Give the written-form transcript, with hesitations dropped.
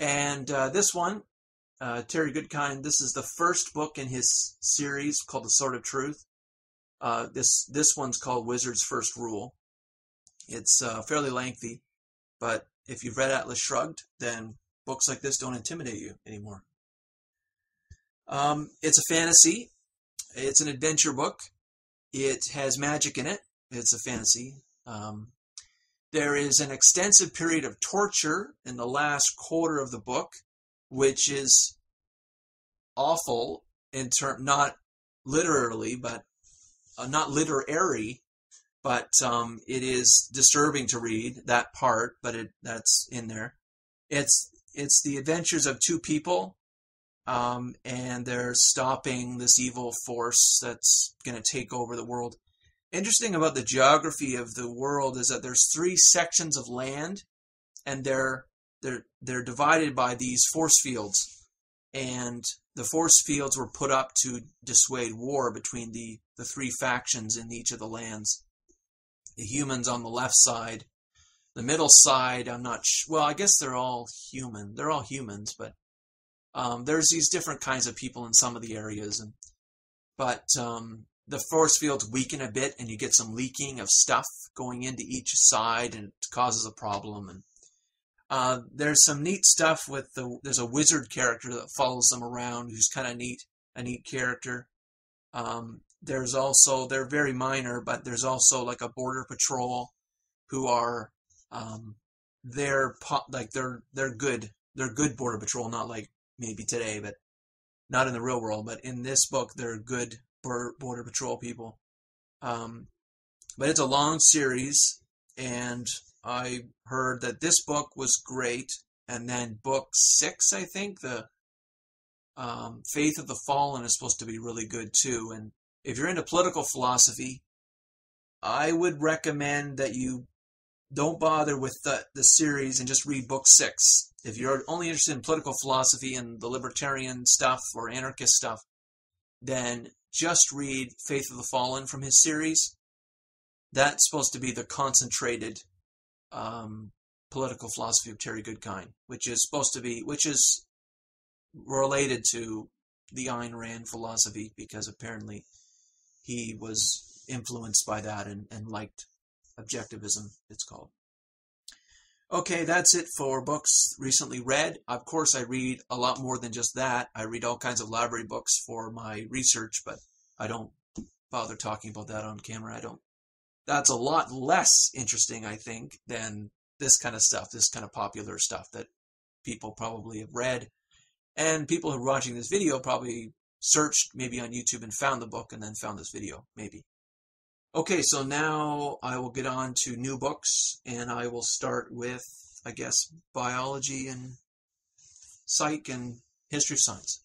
And this one, Terry Goodkind, this is the first book in his series called The Sword of Truth. This one's called Wizard's First Rule. It's fairly lengthy, but if you've read Atlas Shrugged, then books like this don't intimidate you anymore. It's a fantasy. It's an adventure book. It has magic in it. It's a fantasy. There is an extensive period of torture in the last quarter of the book, which is awful in term, not literally, but not literary, but it is disturbing to read that part. But that's in there. It's the adventures of two people, and they're stopping this evil force that's going to take over the world. Interesting about the geography of the world is that there's 3 sections of land, and they're divided by these force fields, and the force fields were put up to dissuade war between the 3 factions in each of the lands. The humans on the left side, the middle side, I'm not well, I guess they're all human. They're all humans, but there's these different kinds of people in some of the areas, but the force fields weaken a bit, and you get some leaking of stuff going into each side, and it causes a problem. And there's some neat stuff with there's a wizard character that follows them around, who's kind of neat, a neat character. There's also, they're very minor, but there's also like a border patrol who are they're good. They're good border patrol, not like maybe today, but not in the real world. But in this book, they're good border patrol people. But it's a long series, and I heard that this book was great, and then book 6, I think, the Faith of the Fallen, is supposed to be really good too. And if you're into political philosophy, I would recommend that you don't bother with the series and just read book 6. If you're only interested in political philosophy and the libertarian stuff or anarchist stuff, then just read Faith of the Fallen from his series. That's supposed to be the concentrated political philosophy of Terry Goodkind, which is related to the Ayn Rand philosophy, because apparently he was influenced by that and liked objectivism, it's called. Okay, that's it for books recently read. Of course, I read a lot more than just that. I read all kinds of library books for my research, but I don't bother talking about that on camera. That's a lot less interesting, I think, than this kind of stuff, this kind of popular stuff that people probably have read. And people who are watching this video probably searched maybe on YouTube and found the book and then found this video, maybe. Okay, so now I will get on to new books, and I will start with, I guess, biology and psych and history of science.